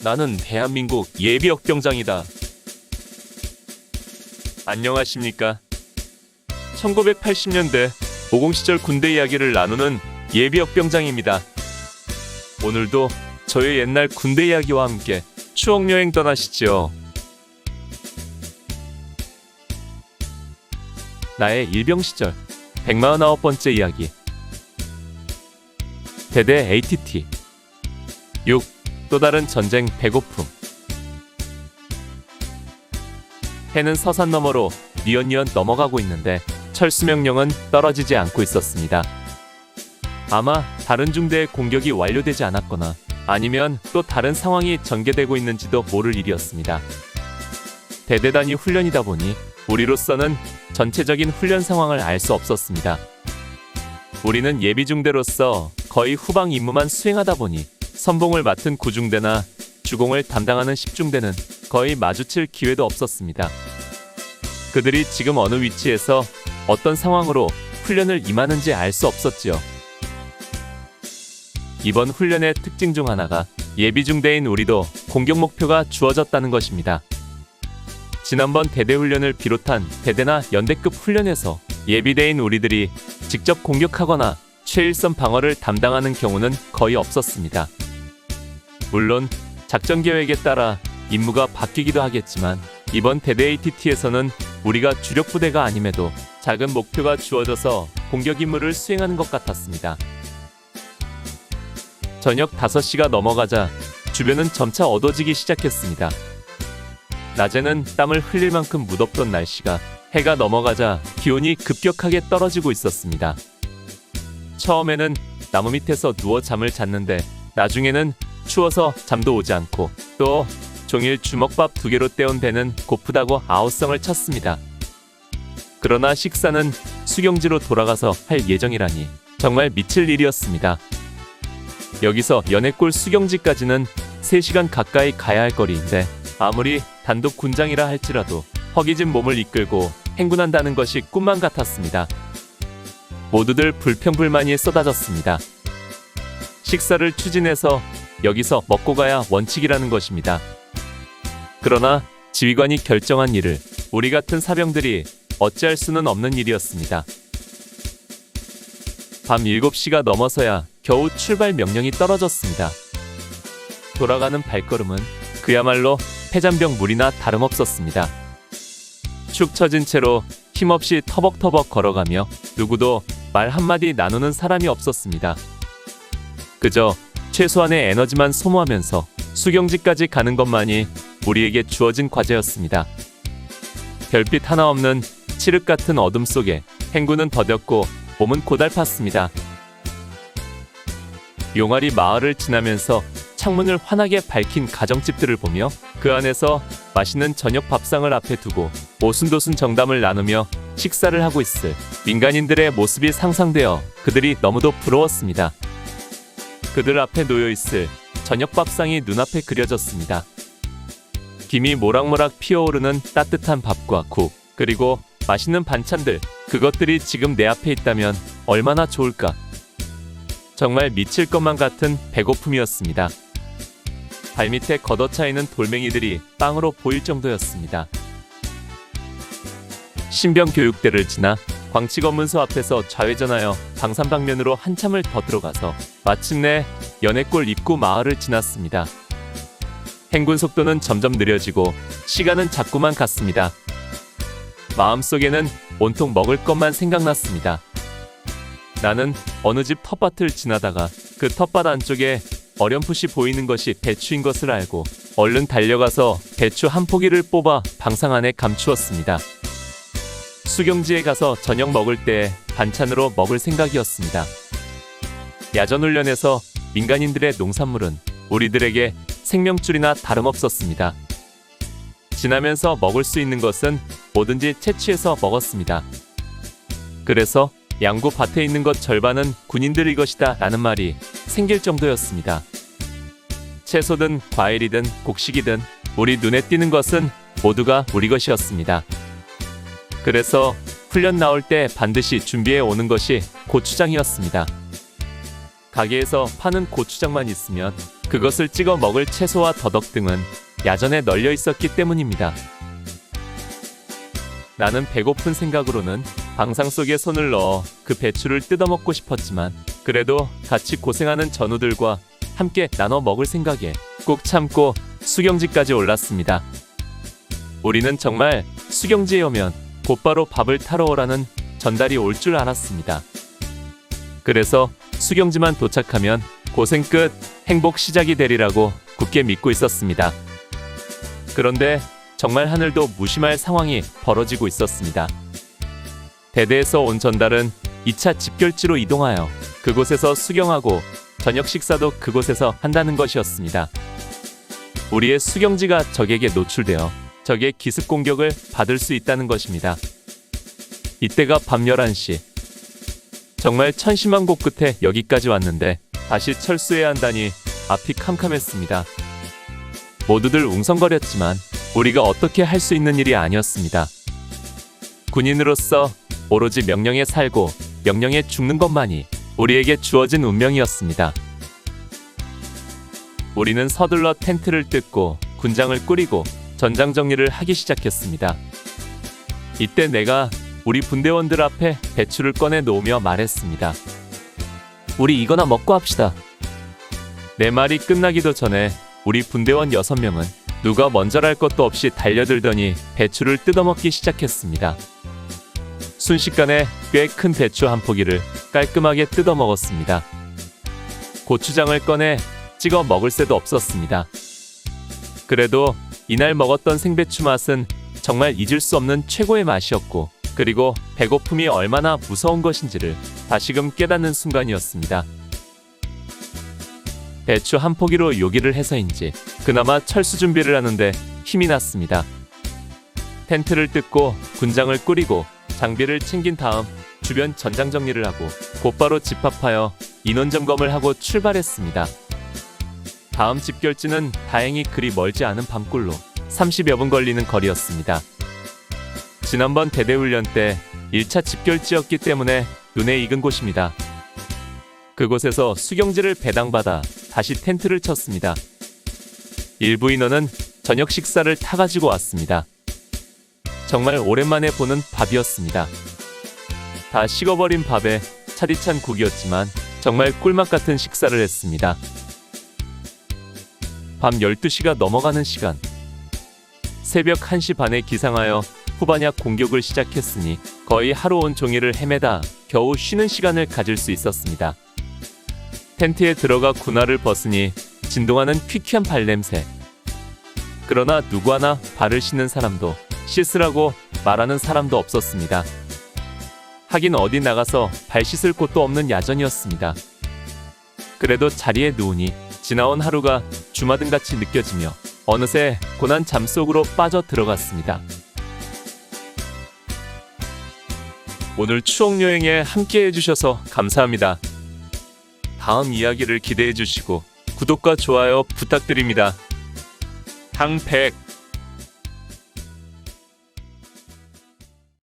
나는 대한민국 예비역병장이다. 안녕하십니까. 1980년대 50 시절 군대 이야기를 나누는 예비역병장입니다. 오늘도 저의 옛날 군대 이야기와 함께 추억여행 떠나시죠. 나의 일병 시절 149번째 이야기. 대대 ATT 6. 또 다른 전쟁 배고픔. 해는 서산 너머로 뉘엿뉘엿 넘어가고 있는데 철수 명령은 떨어지지 않고 있었습니다. 아마 다른 중대의 공격이 완료되지 않았거나 아니면 또 다른 상황이 전개되고 있는지도 모를 일이었습니다. 대대 단위 훈련이다 보니 우리로서는 전체적인 훈련 상황을 알 수 없었습니다. 우리는 예비중대로서 거의 후방 임무만 수행하다 보니 선봉을 맡은 9중대나 주공을 담당하는 10중대는 거의 마주칠 기회도 없었습니다. 그들이 지금 어느 위치에서 어떤 상황으로 훈련을 임하는지 알 수 없었지요. 이번 훈련의 특징 중 하나가 예비중대인 우리도 공격 목표가 주어졌다는 것입니다. 지난번 대대 훈련을 비롯한 대대나 연대급 훈련에서 예비대인 우리들이 직접 공격하거나 최일선 방어를 담당하는 경우는 거의 없었습니다. 물론 작전 계획에 따라 임무가 바뀌기도 하겠지만 이번 대대 ATT에서는 우리가 주력 부대가 아님에도 작은 목표가 주어져서 공격 임무를 수행하는 것 같았습니다. 저녁 5시가 넘어가자 주변은 점차 어두워지기 시작했습니다. 낮에는 땀을 흘릴 만큼 무덥던 날씨가 해가 넘어가자 기온이 급격하게 떨어지고 있었습니다. 처음에는 나무 밑에서 누워 잠을 잤는데 나중에는 추워서 잠도 오지 않고 또 종일 주먹밥 2개로 때운 배는 고프다고 아우성을 쳤습니다. 그러나 식사는 수경지로 돌아가서 할 예정이라니 정말 미칠 일이었습니다. 여기서 연해골 수경지까지는 3시간 가까이 가야 할 거리인데 아무리 단독 군장이라 할지라도 허기진 몸을 이끌고 행군한다는 것이 꿈만 같았습니다. 모두들 불평불만이 쏟아졌습니다. 식사를 추진해서 여기서 먹고 가야 원칙이라는 것입니다. 그러나 지휘관이 결정한 일을 우리 같은 사병들이 어찌할 수는 없는 일이었습니다. 밤 7시가 넘어서야 겨우 출발 명령이 떨어졌습니다. 돌아가는 발걸음은 그야말로 폐잔병 물이나 다름없었습니다. 축 처진 채로 힘없이 터벅터벅 걸어가며 누구도 말 한마디 나누는 사람이 없었습니다. 그저 최소한의 에너지만 소모하면서 수경지까지 가는 것만이 우리에게 주어진 과제였습니다. 별빛 하나 없는 칠흑 같은 어둠 속에 행군은 더뎠고 몸은 고달팠습니다. 용아리 마을을 지나면서 창문을 환하게 밝힌 가정집들을 보며 그 안에서 맛있는 저녁 밥상을 앞에 두고 오순도순 정담을 나누며 식사를 하고 있을 민간인들의 모습이 상상되어 그들이 너무도 부러웠습니다. 그들 앞에 놓여있을 저녁 밥상이 눈앞에 그려졌습니다. 김이 모락모락 피어오르는 따뜻한 밥과 국, 그리고 맛있는 반찬들, 그것들이 지금 내 앞에 있다면 얼마나 좋을까. 정말 미칠 것만 같은 배고픔이었습니다. 발밑에 걷어차이는 돌멩이들이 빵으로 보일 정도였습니다. 신병교육대를 지나 광치검문소 앞에서 좌회전하여 방산방면으로 한참을 더 들어가서 마침내 연해골 입구 마을을 지났습니다. 행군 속도는 점점 느려지고 시간은 자꾸만 갔습니다. 마음속에는 온통 먹을 것만 생각났습니다. 나는 어느 집 텃밭을 지나다가 그 텃밭 안쪽에 어렴풋이 보이는 것이 배추인 것을 알고 얼른 달려가서 배추 한 포기를 뽑아 방상 안에 감추었습니다. 수경지에 가서 저녁 먹을 때 반찬으로 먹을 생각이었습니다. 야전훈련에서 민간인들의 농산물은 우리들에게 생명줄이나 다름없었습니다. 지나면서 먹을 수 있는 것은 뭐든지 채취해서 먹었습니다. 그래서 양구 밭에 있는 것 절반은 군인들의 것이다 라는 말이 생길 정도였습니다. 채소든 과일이든 곡식이든 우리 눈에 띄는 것은 모두가 우리 것이었습니다. 그래서 훈련 나올 때 반드시 준비해 오는 것이 고추장이었습니다. 가게에서 파는 고추장만 있으면 그것을 찍어 먹을 채소와 더덕 등은 야전에 널려 있었기 때문입니다. 나는 배고픈 생각으로는 방상 속에 손을 넣어 그 배추를 뜯어먹고 싶었지만 그래도 같이 고생하는 전우들과 함께 나눠 먹을 생각에 꾹 참고 수경지까지 올랐습니다. 우리는 정말 수경지에 오면 곧바로 밥을 타러 오라는 전달이 올 줄 알았습니다. 그래서 수경지만 도착하면 고생 끝, 행복 시작이 되리라고 굳게 믿고 있었습니다. 그런데 정말 하늘도 무심할 상황이 벌어지고 있었습니다. 대대에서 온 전달은 2차 집결지로 이동하여 그곳에서 수경하고 저녁 식사도 그곳에서 한다는 것이었습니다. 우리의 수경지가 적에게 노출되어 적의 기습 공격을 받을 수 있다는 것입니다. 이때가 밤 11시. 정말 천심한 곳 끝에 여기까지 왔는데 다시 철수해야 한다니 앞이 캄캄했습니다. 모두들 웅성거렸지만 우리가 어떻게 할 수 있는 일이 아니었습니다. 군인으로서 오로지 명령에 살고 명령에 죽는 것만이 우리에게 주어진 운명이었습니다. 우리는 서둘러 텐트를 뜯고 군장을 꾸리고 전장 정리를 하기 시작했습니다. 이때 내가 우리 분대원들 앞에 배추를 꺼내 놓으며 말했습니다. 우리 이거나 먹고 합시다. 내 말이 끝나기도 전에 우리 분대원 6명은 누가 먼저랄 것도 없이 달려들더니 배추를 뜯어먹기 시작했습니다. 순식간에 꽤 큰 배추 한 포기를 깔끔하게 뜯어먹었습니다. 고추장을 꺼내 찍어 먹을 새도 없었습니다. 그래도 이날 먹었던 생배추 맛은 정말 잊을 수 없는 최고의 맛이었고, 그리고 배고픔이 얼마나 무서운 것인지를 다시금 깨닫는 순간이었습니다. 배추 한 포기로 요기를 해서인지 그나마 철수 준비를 하는데 힘이 났습니다. 텐트를 뜯고 군장을 꾸리고 장비를 챙긴 다음 주변 전장 정리를 하고 곧바로 집합하여 인원 점검을 하고 출발했습니다. 다음 집결지는 다행히 그리 멀지 않은 밤골로 30여 분 걸리는 거리였습니다. 지난번 대대훈련 때 1차 집결지였기 때문에 눈에 익은 곳입니다. 그곳에서 수경지를 배당받아 다시 텐트를 쳤습니다. 일부 인원은 저녁 식사를 타가지고 왔습니다. 정말 오랜만에 보는 밥이었습니다. 다 식어버린 밥에 차디찬 국이었지만 정말 꿀맛 같은 식사를 했습니다. 밤 12시가 넘어가는 시간. 새벽 1시 반에 기상하여 후반약 공격을 시작했으니 거의 하루 온종일을 헤매다 겨우 쉬는 시간을 가질 수 있었습니다. 텐트에 들어가 군화를 벗으니 진동하는 퀴퀴한 발냄새. 그러나 누구 하나 발을 씻는 사람도 씻으라고 말하는 사람도 없었습니다. 하긴 어디 나가서 발 씻을 곳도 없는 야전이었습니다. 그래도 자리에 누우니 지나온 하루가 주마등같이 느껴지며 어느새 고난 잠속으로 빠져 들어갔습니다. 오늘 추억여행에 함께 해주셔서 감사합니다. 다음 이야기를 기대해 주시고 구독과 좋아요 부탁드립니다. 항백